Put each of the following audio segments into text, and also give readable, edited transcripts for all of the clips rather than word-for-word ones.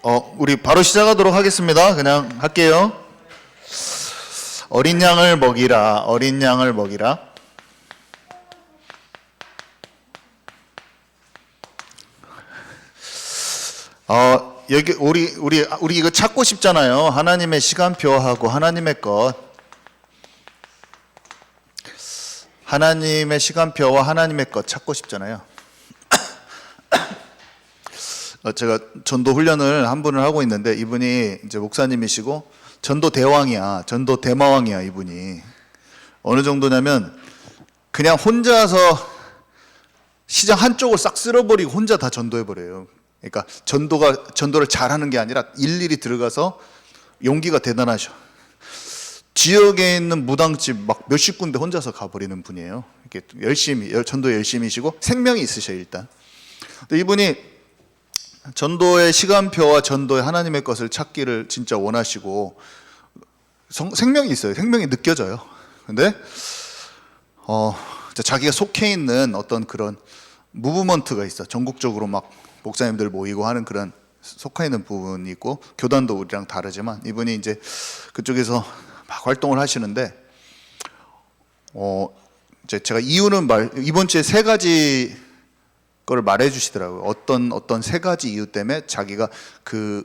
우리 바로 시작하도록 하겠습니다. 그냥 할게요. 어린 양을 먹이라, 어린 양을 먹이라. 여기 우리 이거 찾고 싶잖아요. 하나님의 시간표하고 하나님의 것. 하나님의 시간표와 하나님의 것 찾고 싶잖아요. 제가 전도 훈련을 한 분을 하고 있는데 이분이 이제 목사님이시고 전도 대왕이야. 전도 대마왕이야, 이분이. 어느 정도냐면 그냥 혼자서 시장 한쪽을 싹 쓸어버리고 혼자 다 전도해버려요. 그러니까 전도를 잘하는 게 아니라 일일이 들어가서 용기가 대단하셔. 지역에 있는 무당집 막 몇십 군데 혼자서 가버리는 분이에요. 이렇게 열심히, 전도 열심히시고 생명이 있으셔, 일단. 근데 이분이 전도의 시간표와 전도의 하나님의 것을 찾기를 진짜 원하시고 생명이 있어요. 생명이 느껴져요. 근데 자기가 속해 있는 어떤 그런 무브먼트가 있어. 전국적으로 막 목사님들 모이고 하는 그런 속해 있는 부분이 있고, 교단도 우리랑 다르지만 이분이 이제 그쪽에서 막 활동을 하시는데 이제 제가 이유는 이번 주에 세 가지 거를 말해 주시더라고요. 어떤 세 가지 이유 때문에 자기가 그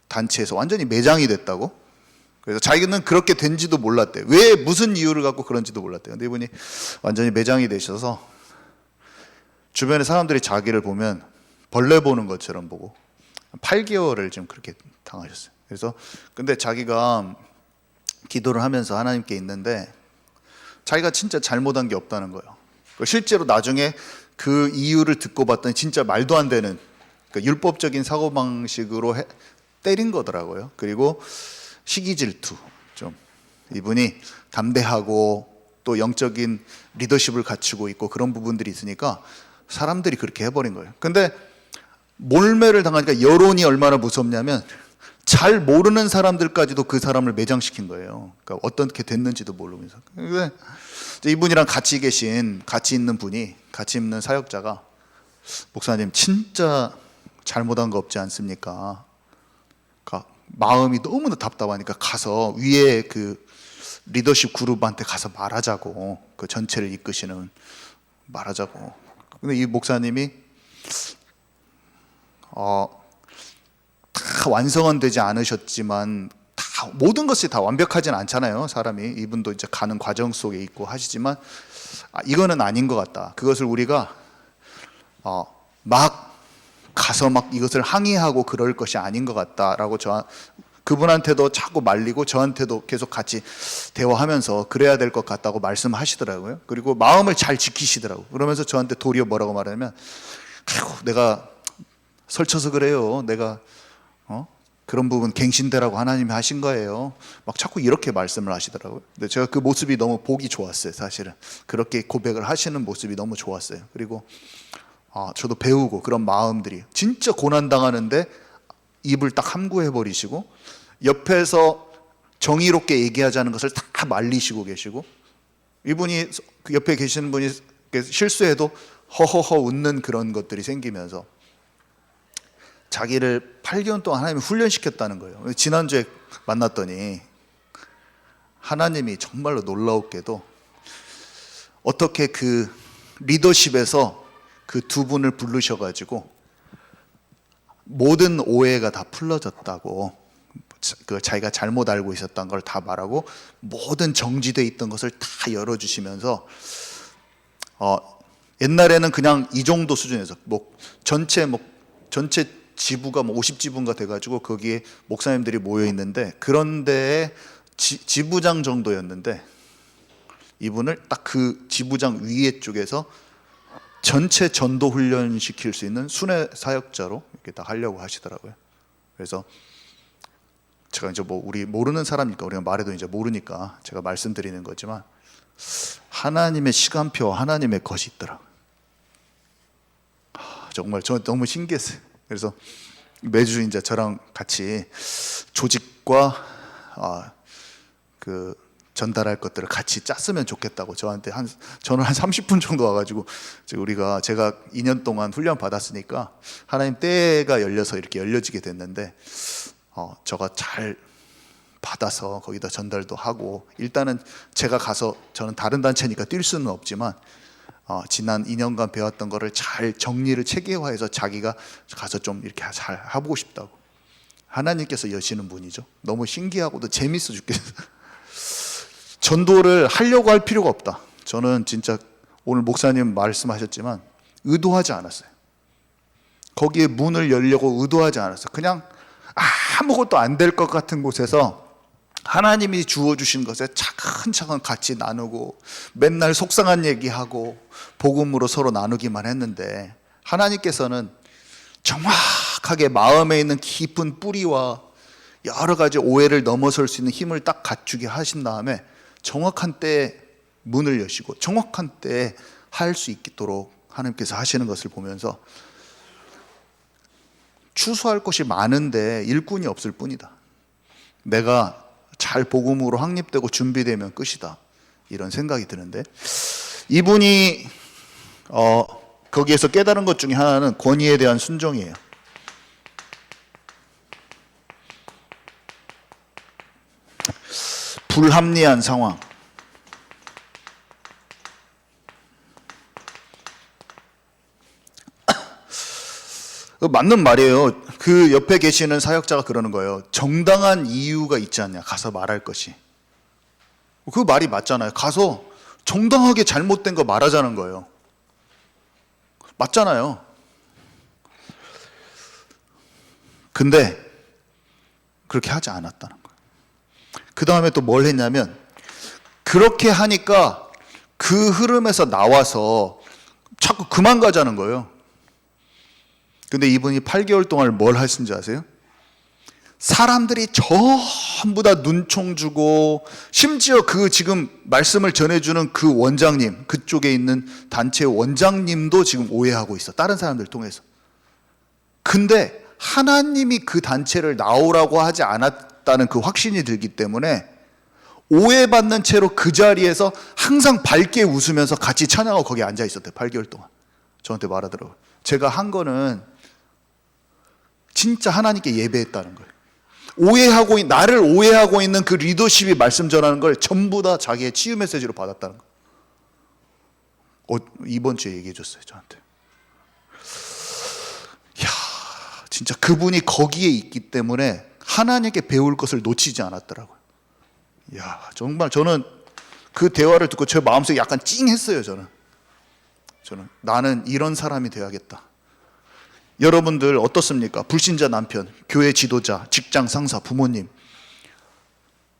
단체에서 완전히 매장이 됐다고. 그래서 자기는 그렇게 된지도 몰랐대요. 왜 무슨 이유를 갖고 그런지도 몰랐대요. 근데 이분이 완전히 매장이 되셔서 주변에 사람들이 자기를 보면 벌레 보는 것처럼 보고 8개월을 지금 그렇게 당하셨어요. 그래서 근데 자기가 기도를 하면서 하나님께 있는데 자기가 진짜 잘못한 게 없다는 거예요. 실제로 나중에 그 이유를 듣고 봤더니 진짜 말도 안 되는, 그러니까 율법적인 사고방식으로 때린 거더라고요. 그리고 시기질투, 좀 이분이 담대하고 또 영적인 리더십을 갖추고 있고 그런 부분들이 있으니까 사람들이 그렇게 해버린 거예요. 근데 몰매를 당하니까 여론이 얼마나 무섭냐면 잘 모르는 사람들까지도 그 사람을 매장시킨 거예요. 그러니까 어떻게 됐는지도 모르면서. 근데 이분이랑 같이 있는 분이, 같이 있는 사역자가, 목사님 진짜 잘못한 거 없지 않습니까? 그러니까 마음이 너무나 답답하니까 가서 위에 그 리더십 그룹한테 가서 말하자고, 그 전체를 이끄시는 말하자고. 근데 이 목사님이 다 완성은 되지 않으셨지만 다 모든 것이 다 완벽하진 않잖아요, 사람이. 이분도 이제 가는 과정 속에 있고 하시지만 이거는 아닌 것 같다. 그것을 우리가 막 가서 막 이것을 항의하고 그럴 것이 아닌 것 같다라고 그분한테도 자꾸 말리고 저한테도 계속 같이 대화하면서 그래야 될 것 같다고 말씀하시더라고요. 그리고 마음을 잘 지키시더라고요. 그러면서 저한테 도리어 뭐라고 말하냐면, 아이고 내가 설쳐서 그래요. 내가 그런 부분 갱신되라고 하나님이 하신 거예요. 막 자꾸 이렇게 말씀을 하시더라고요. 근데 제가 그 모습이 너무 보기 좋았어요, 사실은. 그렇게 고백을 하시는 모습이 너무 좋았어요. 그리고 저도 배우고, 그런 마음들이 진짜 고난당하는데 입을 딱 함구해 버리시고 옆에서 정의롭게 얘기하자는 것을 다 말리시고 계시고, 이분이 그 옆에 계시는 분이 실수해도 허허허 웃는 그런 것들이 생기면서 자기를 8개월 동안 하나님이 훈련시켰다는 거예요. 지난주에 만났더니 하나님이 정말로 놀라웠게도 어떻게 그 리더십에서 그 두 분을 부르셔가지고 모든 오해가 다 풀어졌다고, 그 자기가 잘못 알고 있었던 걸 다 말하고 모든 정지되어 있던 것을 다 열어주시면서 옛날에는 그냥 이 정도 수준에서 전체 지부가 50지부인가 돼가지고 거기에 목사님들이 모여 있는데 그런 데에 지부장 정도였는데 이분을 딱 그 지부장 위에 쪽에서 전체 전도 훈련 시킬 수 있는 순회 사역자로 이렇게 다 하려고 하시더라고요. 그래서 제가 이제 우리 모르는 사람이니까, 우리가 말해도 이제 모르니까 제가 말씀드리는 거지만 하나님의 시간표와 하나님의 것이 있더라고요. 정말 저 너무 신기했어요. 그래서 매주 이제 저랑 같이 조직과 그 전달할 것들을 같이 짰으면 좋겠다고 저는 한 30분 정도 와가지고 제가 2년 동안 훈련 받았으니까 하나님 때가 열려서 이렇게 열려지게 됐는데 저가 잘 받아서 거기다 전달도 하고 일단은 제가 가서 저는 다른 단체니까 뛸 수는 없지만 지난 2년간 배웠던 거를 잘 정리를 체계화해서 자기가 가서 좀 이렇게 잘 해보고 싶다고. 하나님께서 여시는 분이죠. 너무 신기하고도 재밌어 죽겠어요. 전도를 하려고 할 필요가 없다. 저는 진짜 오늘 목사님 말씀하셨지만 의도하지 않았어요. 거기에 문을 열려고 의도하지 않았어요. 그냥 아무것도 안 될 것 같은 곳에서 하나님이 주어주신 것에 차근차근 같이 나누고 맨날 속상한 얘기하고 복음으로 서로 나누기만 했는데 하나님께서는 정확하게 마음에 있는 깊은 뿌리와 여러 가지 오해를 넘어설 수 있는 힘을 딱 갖추게 하신 다음에 정확한 때에 문을 여시고 정확한 때에 할 수 있도록 하나님께서 하시는 것을 보면서 추수할 것이 많은데 일꾼이 없을 뿐이다. 내가 잘 복음으로 확립되고 준비되면 끝이다. 이런 생각이 드는데 이분이 거기에서 깨달은 것 중에 하나는 권위에 대한 순종이에요. 불합리한 상황. 맞는 말이에요. 그 옆에 계시는 사역자가 그러는 거예요. 정당한 이유가 있지 않냐, 가서 말할 것이. 그 말이 맞잖아요. 가서 정당하게 잘못된 거 말하자는 거예요. 맞잖아요. 근데 그렇게 하지 않았다는 거예요. 그 다음에 또 뭘 했냐면 그렇게 하니까 그 흐름에서 나와서 자꾸 그만 가자는 거예요. 근데 이분이 8개월 동안 뭘 하신지 아세요? 사람들이 전부 다 눈총 주고 심지어 그 지금 말씀을 전해주는 그 원장님, 그쪽에 있는 단체 원장님도 지금 오해하고 있어. 다른 사람들 통해서. 근데 하나님이 그 단체를 나오라고 하지 않았다는 그 확신이 들기 때문에 오해받는 채로 그 자리에서 항상 밝게 웃으면서 같이 찬양하고 거기 앉아 있었대요. 8개월 동안. 저한테 말하더라고요. 제가 한 거는 진짜 하나님께 예배했다는 거예요. 나를 오해하고 있는 그 리더십이 말씀 전하는 걸 전부 다 자기의 치유 메시지로 받았다는 거예요. 이번 주에 얘기해 줬어요, 저한테. 이야, 진짜 그분이 거기에 있기 때문에 하나님께 배울 것을 놓치지 않았더라고요. 이야, 정말 저는 그 대화를 듣고 제 마음속에 약간 찡했어요, 저는 나는 이런 사람이 되어야겠다. 여러분들 어떻습니까? 불신자 남편, 교회 지도자, 직장 상사, 부모님.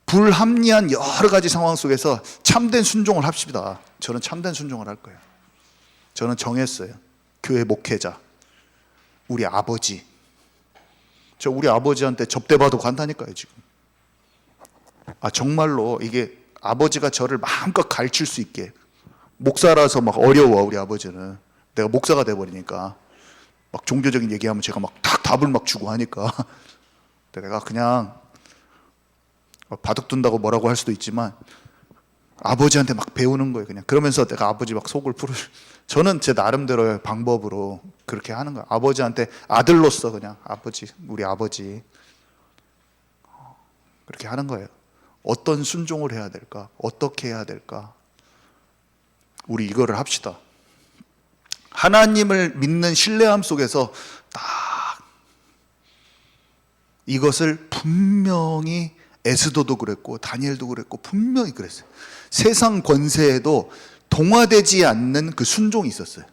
불합리한 여러 가지 상황 속에서 참된 순종을 합시다. 저는 참된 순종을 할 거예요. 저는 정했어요. 교회 목회자, 우리 아버지. 저 우리 아버지한테 접대받고 간다니까요, 지금. 정말로 이게 아버지가 저를 마음껏 가르칠 수 있게. 목사라서 막 어려워, 우리 아버지는. 내가 목사가 돼버리니까. 막 종교적인 얘기하면 제가 막 딱 답을 막 주고 하니까 내가 그냥 바둑 둔다고 뭐라고 할 수도 있지만 아버지한테 막 배우는 거예요. 그냥 그러면서 내가 아버지 막 속을 저는 제 나름대로의 방법으로 그렇게 하는 거예요. 아버지한테 아들로서 그냥 우리 아버지 그렇게 하는 거예요. 어떤 순종을 해야 될까? 어떻게 해야 될까? 우리 이거를 합시다. 하나님을 믿는 신뢰함 속에서 딱 이것을 분명히 에스더도 그랬고 다니엘도 그랬고 분명히 그랬어요. 세상 권세에도 동화되지 않는 그 순종이 있었어요.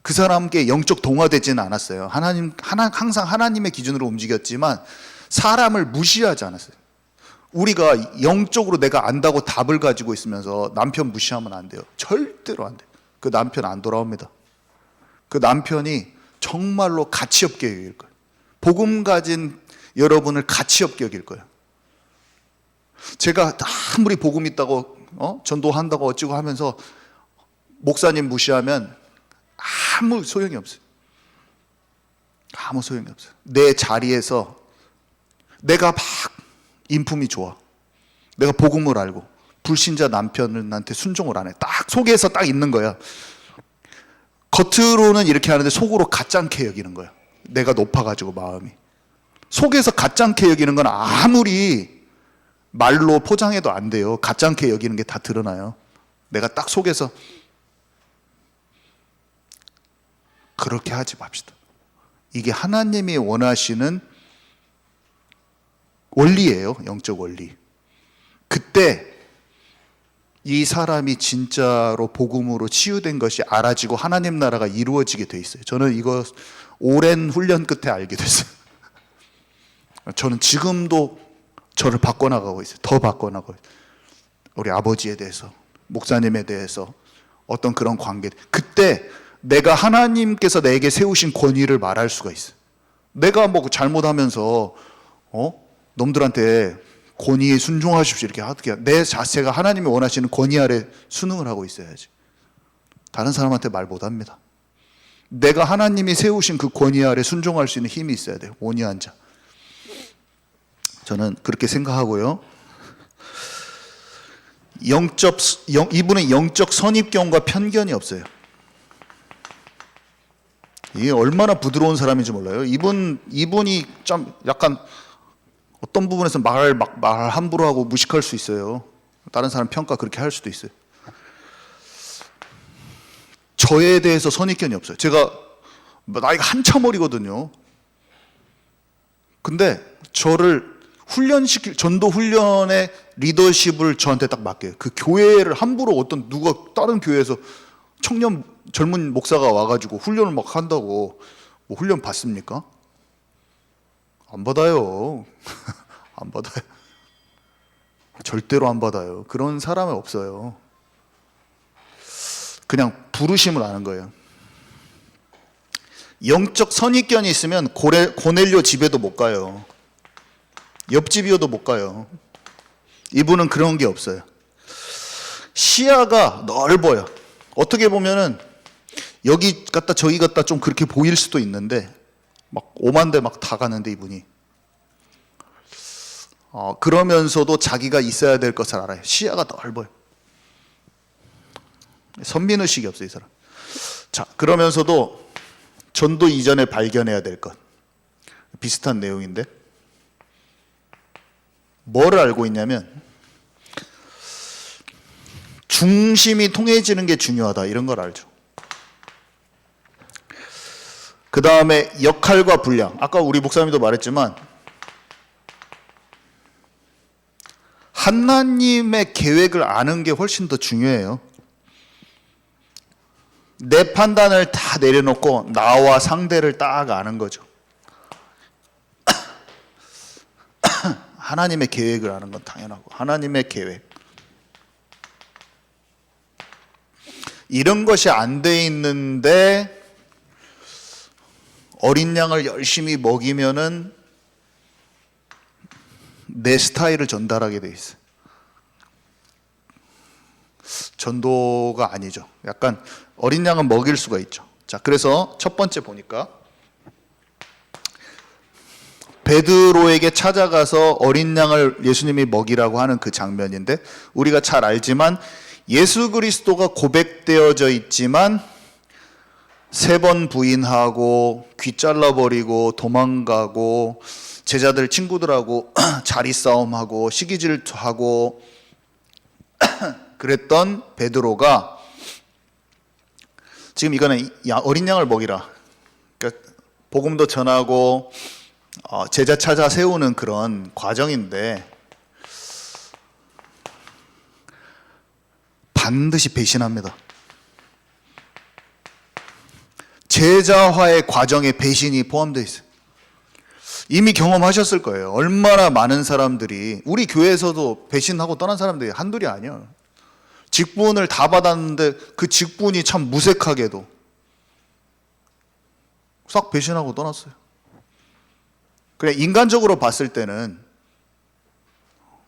그 사람께 영적 동화되지는 않았어요. 항상 하나님의 기준으로 움직였지만 사람을 무시하지 않았어요. 우리가 영적으로 내가 안다고 답을 가지고 있으면서 남편 무시하면 안 돼요. 절대로 안 돼요. 그 남편 안 돌아옵니다. 그 남편이 정말로 가치 없게 여길 거예요. 복음 가진 여러분을 가치 없게 여길 거예요. 제가 아무리 복음 있다고 전도한다고 어찌고 하면서 목사님 무시하면 아무 소용이 없어요. 아무 소용이 없어요. 내 자리에서 내가 막 인품이 좋아. 내가 복음을 알고 불신자 남편한테 순종을 안 해. 딱 속에서 딱 있는 거야. 겉으로는 이렇게 하는데 속으로 가짜게 여기는 거야. 내가 높아가지고 마음이. 속에서 가짜게 여기는 건 아무리 말로 포장해도 안 돼요. 가짜게 여기는 게 다 드러나요. 내가 딱 속에서. 그렇게 하지 맙시다. 이게 하나님이 원하시는 원리예요. 영적 원리. 그때 이 사람이 진짜로 복음으로 치유된 것이 알아지고 하나님 나라가 이루어지게 돼 있어요. 저는 이거 오랜 훈련 끝에 알게 됐어요. 저는 지금도 저를 바꿔나가고 있어요. 더 바꿔나가고 있어요. 우리 아버지에 대해서, 목사님에 대해서, 어떤 그런 관계. 그때 내가 하나님께서 내게 세우신 권위를 말할 수가 있어요. 내가 뭐 잘못하면서 놈들한테 권위에 순종하십시오 이렇게 하게, 내 자체가 하나님이 원하시는 권위 아래 순응을 하고 있어야지. 다른 사람한테 말 못합니다. 내가 하나님이 세우신 그 권위 아래 순종할 수 있는 힘이 있어야 돼요. 온유한 자. 저는 그렇게 생각하고요. 이분은 영적 선입견과 편견이 없어요. 이게 얼마나 부드러운 사람인지 몰라요. 이분이 좀 약간 어떤 부분에서 말 함부로 하고 무식할 수 있어요. 다른 사람 평가 그렇게 할 수도 있어요. 저에 대해서 선입견이 없어요. 제가 나이가 한참 어리거든요. 근데 저를 전도 훈련의 리더십을 저한테 딱 맡겨요. 그 교회를 함부로 누가 다른 교회에서 젊은 목사가 와가지고 훈련을 막 한다고 뭐 훈련 받습니까? 안 받아요. 안 받아요. 절대로 안 받아요. 그런 사람은 없어요. 그냥 부르심을 아는 거예요. 영적 선입견이 있으면 고넬료 집에도 못 가요. 옆집이어도 못 가요. 이분은 그런 게 없어요. 시야가 넓어요. 어떻게 보면은 여기 갔다 저기 갔다 좀 그렇게 보일 수도 있는데 막 오만 대 막 다 가는데 이분이 그러면서도 자기가 있어야 될 것을 알아요. 시야가 넓어요. 선민의식이 없어요, 이 사람. 자, 그러면서도 전도 이전에 발견해야 될 것. 비슷한 내용인데 뭐를 알고 있냐면 중심이 통해지는 게 중요하다, 이런 걸 알죠. 그 다음에 역할과 분량. 아까 우리 목사님도 말했지만 하나님의 계획을 아는 게 훨씬 더 중요해요. 내 판단을 다 내려놓고 나와 상대를 딱 아는 거죠. 하나님의 계획을 아는 건 당연하고, 하나님의 계획. 이런 것이 안 돼 있는데 어린 양을 열심히 먹이면은 내 스타일을 전달하게 돼 있어요. 전도가 아니죠. 약간 어린 양은 먹일 수가 있죠. 자, 그래서 첫 번째 보니까 베드로에게 찾아가서 어린 양을 예수님이 먹이라고 하는 그 장면인데, 우리가 잘 알지만 예수 그리스도가 고백되어져 있지만 3번 부인하고 귀 잘라버리고 도망가고 제자들 친구들하고 자리 싸움하고 시기질투하고 그랬던 베드로가 지금 이거는 어린 양을 먹이라, 그러니까 복음도 전하고 제자 찾아 세우는 그런 과정인데 반드시 배신합니다. 제자화의 과정에 배신이 포함되어 있어요. 이미 경험하셨을 거예요. 얼마나 많은 사람들이, 우리 교회에서도 배신하고 떠난 사람들이 한둘이 아니에요. 직분을 다 받았는데 그 직분이 참 무색하게도 싹 배신하고 떠났어요. 그냥 인간적으로 봤을 때는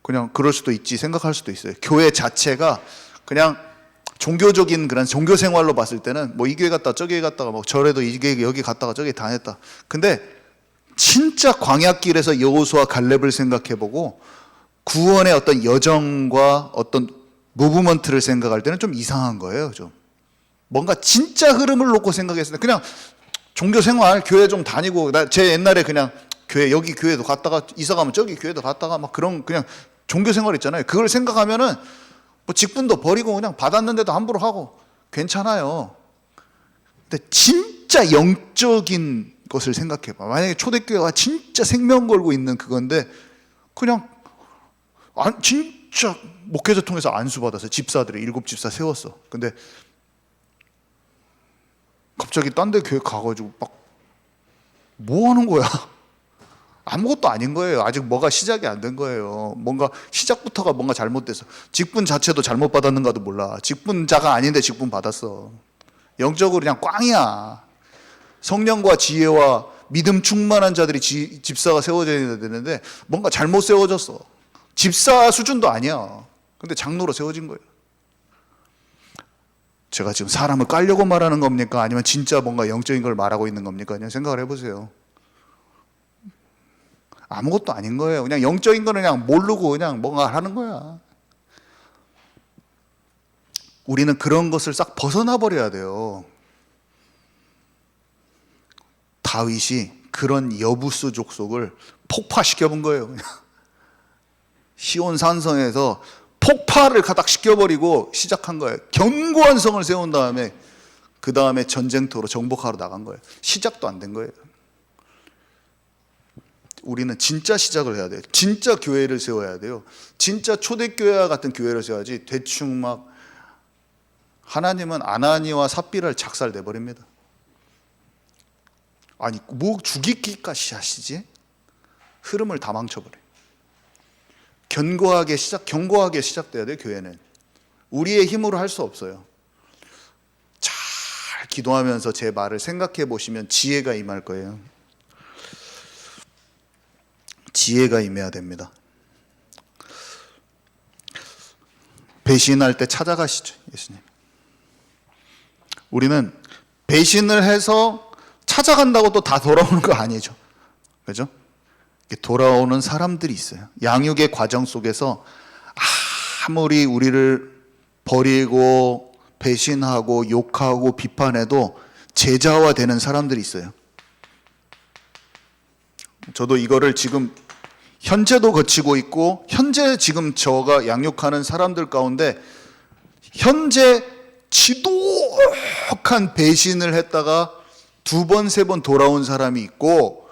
그냥 그럴 수도 있지 생각할 수도 있어요. 교회 자체가 그냥 종교적인 그런 종교 생활로 봤을 때는 뭐 이 교회 갔다 저 교회 갔다가 뭐 절에도 이게 여기 갔다가 저기 다녔다. 근데 진짜 광야길에서 여호수아 갈렙을 생각해보고 구원의 어떤 여정과 어떤 무브먼트를 생각할 때는 좀 이상한 거예요. 좀 뭔가 진짜 흐름을 놓고 생각했을 때 그냥 종교 생활, 교회 좀 다니고, 제 옛날에 그냥 교회, 여기 교회도 갔다가 이사 가면 저기 교회도 갔다가 막 그런 그냥 종교 생활 있잖아요. 그걸 생각하면은 뭐 직분도 버리고 그냥 받았는데도 함부로 하고 괜찮아요. 근데 진짜 영적인 것을 생각해봐. 만약에 초대교회가 진짜 생명 걸고 있는 그건데 그냥 진짜 목회자 통해서 안수 받아서 집사들이 7집사 세웠어. 근데 갑자기 딴 데 교회 가가지고 막 뭐 하는 거야? 아무것도 아닌 거예요. 아직 뭐가 시작이 안 된 거예요. 뭔가 시작부터가 뭔가 잘못돼서 직분 자체도 잘못 받았는가도 몰라. 직분자가 아닌데 직분 받았어. 영적으로 그냥 꽝이야. 성령과 지혜와 믿음 충만한 자들이 집사가 세워져야 되는데 뭔가 잘못 세워졌어. 집사 수준도 아니야. 근데 장로로 세워진 거예요. 제가 지금 사람을 깔려고 말하는 겁니까? 아니면 진짜 뭔가 영적인 걸 말하고 있는 겁니까? 그냥 생각을 해보세요. 아무것도 아닌 거예요. 그냥 영적인 거는 그냥 모르고 그냥 뭔가 하는 거야. 우리는 그런 것을 싹 벗어나 버려야 돼요. 다윗이 그런 여부스 족속을 폭파시켜 본 거예요. 그냥. 시온 산성에서 폭파를 가닥 시켜버리고 시작한 거예요. 견고한 성을 세운 다음에 그 다음에 전쟁터로 정복하러 나간 거예요. 시작도 안 된 거예요. 우리는 진짜 시작을 해야 돼요. 진짜 교회를 세워야 돼요. 진짜 초대교회와 같은 교회를 세워야지 대충 막 하나님은 아나니와 삽비라를 작살 내버립니다. 아니 뭐 죽이기까지 하시지? 흐름을 다 망쳐버려요. 견고하게 시작돼야 돼요. 교회는 우리의 힘으로 할 수 없어요. 잘 기도하면서 제 말을 생각해 보시면 지혜가 임할 거예요. 지혜가 임해야 됩니다. 배신할 때 찾아가시죠, 예수님. 우리는 배신을 해서 찾아간다고 또 다 돌아오는 거 아니죠. 그죠? 돌아오는 사람들이 있어요. 양육의 과정 속에서 아무리 우리를 버리고 배신하고 욕하고 비판해도 제자화되는 사람들이 있어요. 저도 이거를 지금 현재도 거치고 있고 현재 지금 저가 양육하는 사람들 가운데 현재 지독한 배신을 했다가 2번, 3번 돌아온 사람이 있고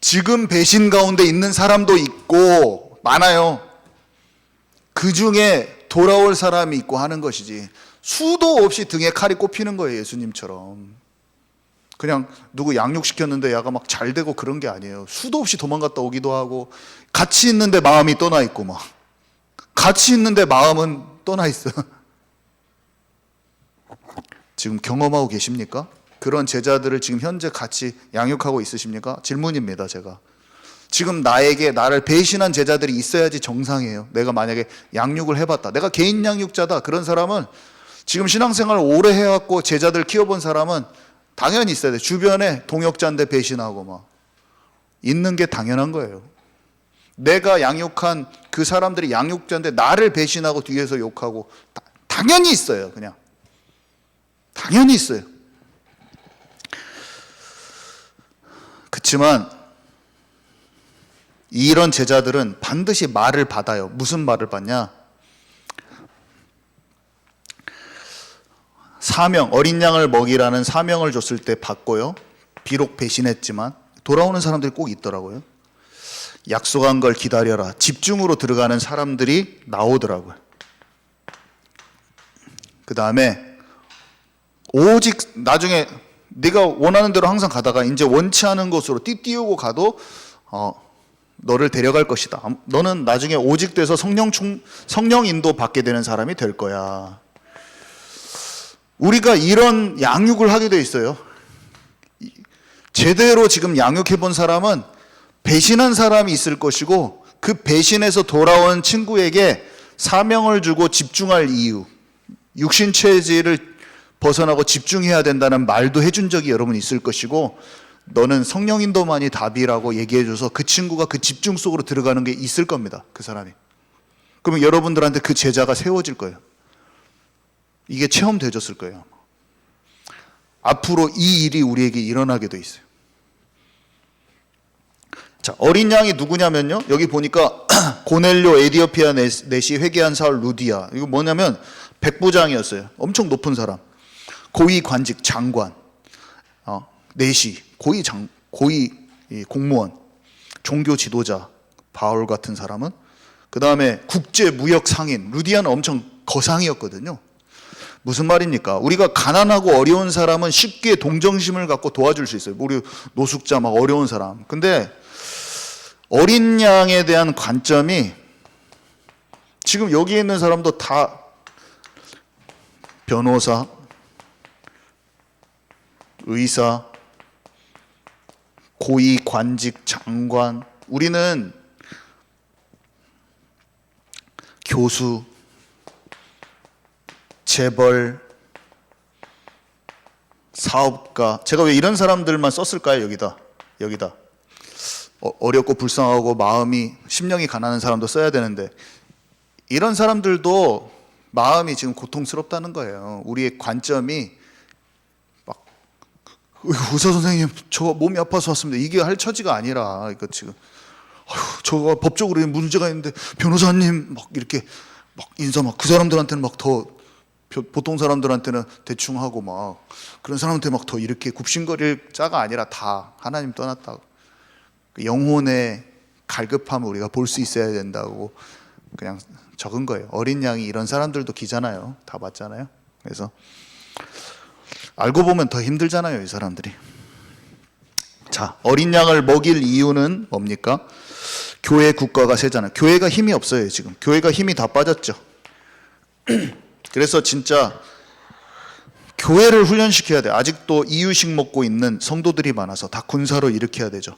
지금 배신 가운데 있는 사람도 있고 많아요. 그 중에 돌아올 사람이 있고 하는 것이지 수도 없이 등에 칼이 꼽히는 거예요. 예수님처럼 그냥 누구 양육시켰는데 야가 막 잘 되고 그런 게 아니에요. 수도 없이 도망갔다 오기도 하고 같이 있는데 마음이 떠나 있고 막 같이 있는데 마음은 떠나 있어. 지금 경험하고 계십니까? 그런 제자들을 지금 현재 같이 양육하고 있으십니까? 질문입니다. 제가 지금 나를 배신한 제자들이 있어야지 정상이에요. 내가 만약에 양육을 해봤다, 내가 개인 양육자다, 그런 사람은 지금 신앙생활을 오래 해왔고 제자들 키워본 사람은 당연히 있어야 돼. 주변에 동역자인데 배신하고 막 있는 게 당연한 거예요. 내가 양육한 그 사람들이 양육자인데 나를 배신하고 뒤에서 욕하고 당연히 있어요. 그냥 당연히 있어요. 그렇지만 이런 제자들은 반드시 말을 받아요. 무슨 말을 받냐? 사명, 어린 양을 먹이라는 사명을 줬을 때 받고요. 비록 배신했지만 돌아오는 사람들이 꼭 있더라고요. 약속한 걸 기다려라. 집중으로 들어가는 사람들이 나오더라고요. 그 다음에 오직 나중에 네가 원하는 대로 항상 가다가 이제 원치 않은 곳으로 띄우고 가도 너를 데려갈 것이다. 너는 나중에 오직 돼서 성령 인도 받게 되는 사람이 될 거야. 우리가 이런 양육을 하게 돼 있어요. 제대로 지금 양육해 본 사람은 배신한 사람이 있을 것이고 그 배신에서 돌아온 친구에게 사명을 주고 집중할 이유, 육신 체질을 벗어나고 집중해야 된다는 말도 해준 적이 여러분 있을 것이고 너는 성령 인도만이 답이라고 얘기해줘서 그 친구가 그 집중 속으로 들어가는 게 있을 겁니다. 그 사람이. 그러면 여러분들한테 그 제자가 세워질 거예요. 이게 체험되어졌을 거예요. 앞으로 이 일이 우리에게 일어나게 돼 있어요. 자, 어린 양이 누구냐면요. 여기 보니까 고넬료 에디오피아 내시 회개한 사울 루디아. 이거 뭐냐면 백부장이었어요. 엄청 높은 사람. 고위 관직 장관. 내시 고위 공무원. 종교 지도자 바울 같은 사람은 그 다음에 국제 무역 상인 루디아는 엄청 거상이었거든요. 무슨 말입니까? 우리가 가난하고 어려운 사람은 쉽게 동정심을 갖고 도와줄 수 있어요. 우리 노숙자 막 어려운 사람. 근데 어린 양에 대한 관점이 지금 여기 있는 사람도 다 변호사, 의사, 고위 관직 장관, 우리는 교수, 재벌, 사업가. 제가 왜 이런 사람들만 썼을까요? 여기다. 어렵고 불쌍하고 마음이 심령이 가난한 사람도 써야 되는데 이런 사람들도 마음이 지금 고통스럽다는 거예요. 우리의 관점이 막 의사 선생님 저 몸이 아파서 왔습니다. 이게 할 처지가 아니라 이거 지금 저가 법적으로 문제가 있는데 변호사님 막 이렇게 막 인사 막 그 사람들한테는 막 더 보통 사람들한테는 대충 하고 막 그런 사람한테 막 더 이렇게 굽신거릴 자가 아니라 다 하나님 떠났다고. 영혼의 갈급함을 우리가 볼 수 있어야 된다고 그냥 적은 거예요. 어린 양이 이런 사람들도 기잖아요. 다 봤잖아요. 그래서 알고 보면 더 힘들잖아요, 이 사람들이. 자, 어린 양을 먹일 이유는 뭡니까? 교회 국가가 세잖아요. 교회가 힘이 없어요, 지금. 교회가 힘이 다 빠졌죠. 그래서 진짜 교회를 훈련시켜야 돼. 아직도 이유식 먹고 있는 성도들이 많아서 다 군사로 일으켜야 되죠.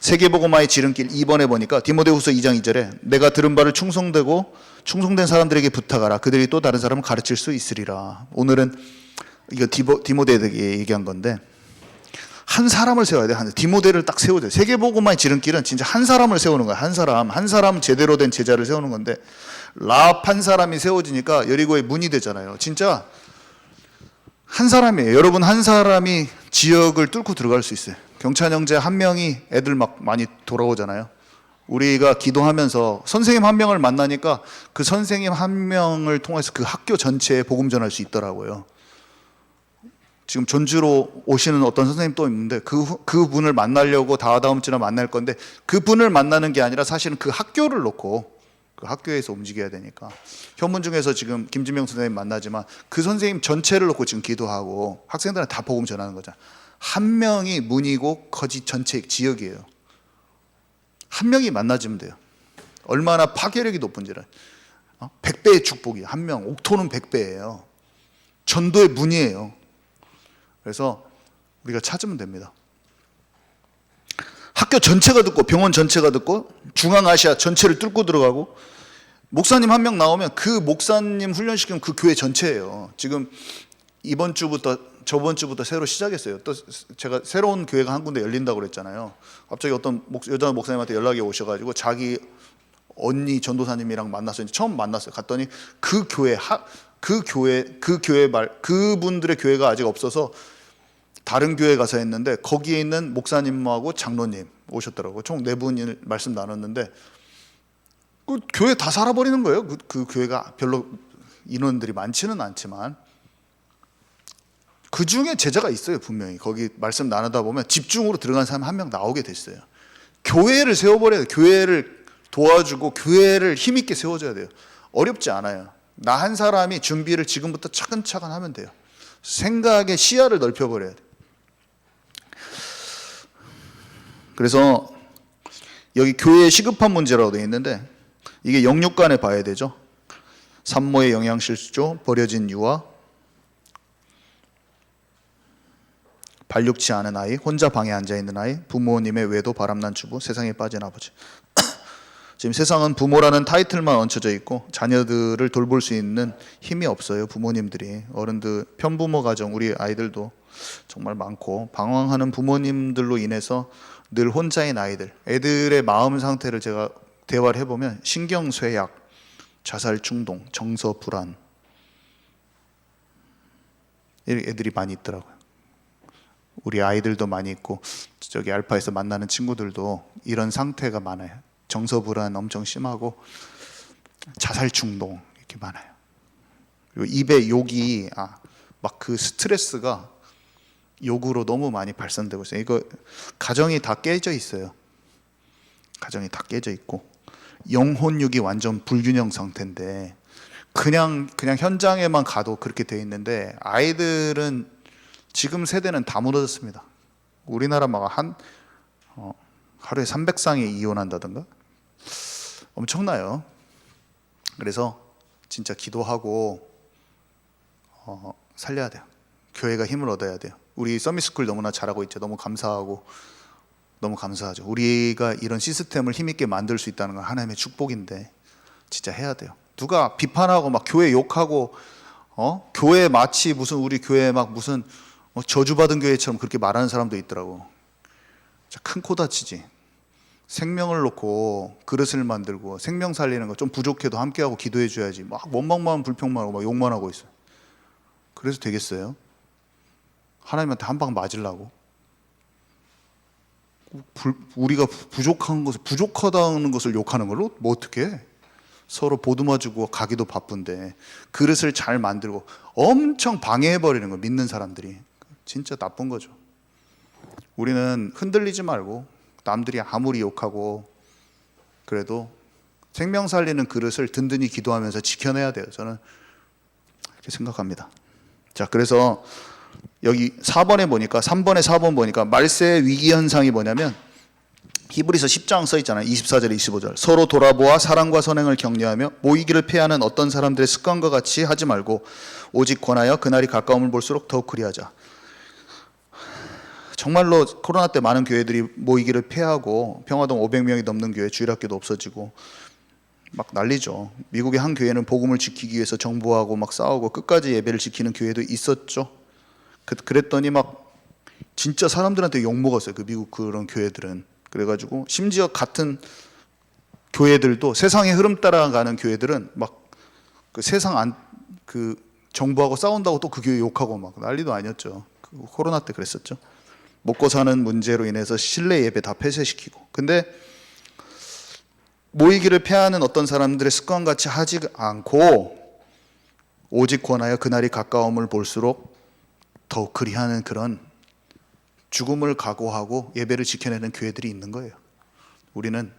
세계복음화의 지름길 2번에 보니까 디모데후서 2장 2절에 내가 들은 바를 충성된 사람들에게 부탁하라. 그들이 또 다른 사람을 가르칠 수 있으리라. 오늘은 이거 디모데에게 얘기한 건데 한 사람을 세워야 돼. 디모데를 딱 세워야 돼. 세계복음화의 지름길은 진짜 한 사람을 세우는 거야. 한 사람 제대로 된 제자를 세우는 건데 라합 한 사람이 세워지니까 여리고의 문이 되잖아요. 진짜 한 사람이에요. 여러분 한 사람이 지역을 뚫고 들어갈 수 있어요. 경찬 형제 한 명이 애들 막 많이 돌아오잖아요. 우리가 기도하면서 선생님 한 명을 만나니까 그 선생님 한 명을 통해서 그 학교 전체에 복음 전할 수 있더라고요. 지금 전주로 오시는 어떤 선생님 또 있는데 그 분을 만나려고 다음 주나 만날 건데 그 분을 만나는 게 아니라 사실은 그 학교를 놓고 그 학교에서 움직여야 되니까 현문 중에서 지금 김진명 선생님 만나지만 그 선생님 전체를 놓고 지금 기도하고 학생들한테 다 복음 전하는 거잖아. 한 명이 문이고 거짓 전체 지역이에요. 한 명이 만나주면 돼요. 얼마나 파괴력이 높은지를. 100배의 축복이에요. 한 명. 옥토는 100배예요. 전도의 문이에요. 그래서 우리가 찾으면 됩니다. 학교 전체가 듣고 병원 전체가 듣고 중앙아시아 전체를 뚫고 들어가고 목사님 한 명 나오면 그 목사님 훈련시키면 그 교회 전체예요. 지금 저번 주부터 새로 시작했어요. 또 제가 새로운 교회가 한 군데 열린다고 그랬잖아요. 갑자기 어떤 여자 목사님한테 연락이 오셔가지고 자기 언니 전도사님이랑 만났어요. 처음 만났어요. 갔더니 그분들의 교회가 아직 없어서 다른 교회 가서 했는데 거기에 있는 목사님하고 장로님 오셨더라고요. 총 4분이 말씀 나눴는데 그 교회 다 살아버리는 거예요. 그 교회가 별로 인원들이 많지는 않지만 그 중에 제자가 있어요. 분명히 거기 말씀 나누다 보면 집중으로 들어간 사람 한 명 나오게 됐어요. 교회를 세워버려야 돼요. 교회를 도와주고 교회를 힘있게 세워줘야 돼요. 어렵지 않아요. 나 한 사람이 준비를 지금부터 차근차근 하면 돼요. 생각의 시야를 넓혀버려야 돼요. 그래서 여기 교회의 시급한 문제라고 되어 있는데 이게 영육간에 봐야 되죠. 산모의 영양실조, 버려진 유아, 발육치 않은 아이, 혼자 방에 앉아있는 아이, 부모님의 외도 바람난 주부, 세상에 빠진 아버지. 지금 세상은 부모라는 타이틀만 얹혀져 있고 자녀들을 돌볼 수 있는 힘이 없어요. 부모님들이. 어른들, 편부모 가정, 우리 아이들도 정말 많고 방황하는 부모님들로 인해서 늘 혼자인 아이들, 애들의 마음 상태를 제가 대화를 해보면 신경쇠약, 자살 충동, 정서 불안, 애들이 많이 있더라고요. 우리 아이들도 많이 있고 저기 알파에서 만나는 친구들도 이런 상태가 많아요. 정서 불안 엄청 심하고 자살 충동 이렇게 많아요. 그리고 입에 욕이 막 그 스트레스가 욕으로 너무 많이 발산되고 있어요. 이거 가정이 다 깨져 있어요. 가정이 다 깨져 있고 영혼육이 완전 불균형 상태인데 그냥 현장에만 가도 그렇게 돼 있는데 아이들은 지금 세대는 다 무너졌습니다. 우리나라 막 하루에 300쌍이 이혼한다던가 엄청나요. 그래서 진짜 기도하고 살려야 돼요. 교회가 힘을 얻어야 돼요. 우리 서밋스쿨 너무나 잘하고 있죠. 너무 감사하고 너무 감사하죠. 우리가 이런 시스템을 힘있게 만들 수 있다는 건 하나님의 축복인데 진짜 해야 돼요. 누가 비판하고 막 교회 욕하고 교회 마치 무슨 우리 교회 막 무슨 저주받은 교회처럼 그렇게 말하는 사람도 있더라고. 진짜 큰 코 다치지. 생명을 놓고 그릇을 만들고 생명 살리는 거 좀 부족해도 함께하고 기도해 줘야지. 막 원망만 불평만 하고 막 욕만 하고 있어요. 그래서 되겠어요? 하나님한테 한 방 맞으려고? 우리가 부족한 것을 부족하다는 것을 욕하는 걸로 뭐 어떻게 해? 서로 보듬어주고 가기도 바쁜데 그릇을 잘 만들고 엄청 방해해버리는 거 믿는 사람들이 진짜 나쁜 거죠. 우리는 흔들리지 말고 남들이 아무리 욕하고 그래도 생명 살리는 그릇을 든든히 기도하면서 지켜내야 돼요. 저는 이렇게 생각합니다. 자, 그래서 여기 4번에 보니까 3번에 4번 보니까 말세의 위기 현상이 뭐냐면 히브리서 10장 써 있잖아요. 24절 25절 서로 돌아보아 사랑과 선행을 격려하며 모이기를 피하는 어떤 사람들의 습관과 같이 하지 말고 오직 권하여 그날이 가까움을 볼수록 더욱 그리하자. 정말로 코로나 때 많은 교회들이 모이기를 피하고 평화동 500명이 넘는 교회 주일학교도 없어지고 막 난리죠. 미국의 한 교회는 복음을 지키기 위해서 정부하고 막 싸우고 끝까지 예배를 지키는 교회도 있었죠. 그랬더니 막 진짜 사람들한테 욕먹었어요. 그 미국 그런 교회들은. 그래가지고 심지어 같은 교회들도 세상의 흐름 따라가는 교회들은 막 그 세상 그 정부하고 싸운다고 또 그 교회 욕하고 막 난리도 아니었죠. 코로나 때 그랬었죠. 먹고 사는 문제로 인해서 실내 예배 다 폐쇄시키고. 근데 모이기를 피하는 어떤 사람들의 습관같이 하지 않고 오직 권하여 그날이 가까움을 볼수록 더욱 그리하는 그런 죽음을 각오하고 예배를 지켜내는 교회들이 있는 거예요. 우리는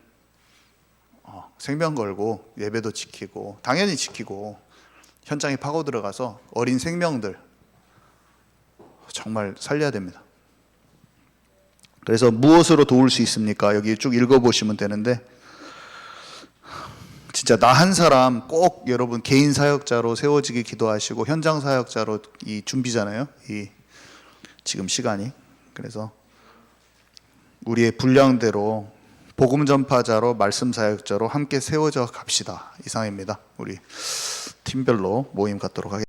생명 걸고 예배도 지키고 당연히 지키고 현장에 파고 들어가서 어린 생명들 정말 살려야 됩니다. 그래서 무엇으로 도울 수 있습니까? 여기 쭉 읽어보시면 되는데 진짜 나 한 사람 꼭 여러분 개인 사역자로 세워지기 기도하시고 현장 사역자로 이 준비잖아요. 이 지금 시간이. 그래서 우리의 분량대로 복음 전파자로 말씀 사역자로 함께 세워져 갑시다. 이상입니다. 우리 팀별로 모임 갖도록 하겠습니다.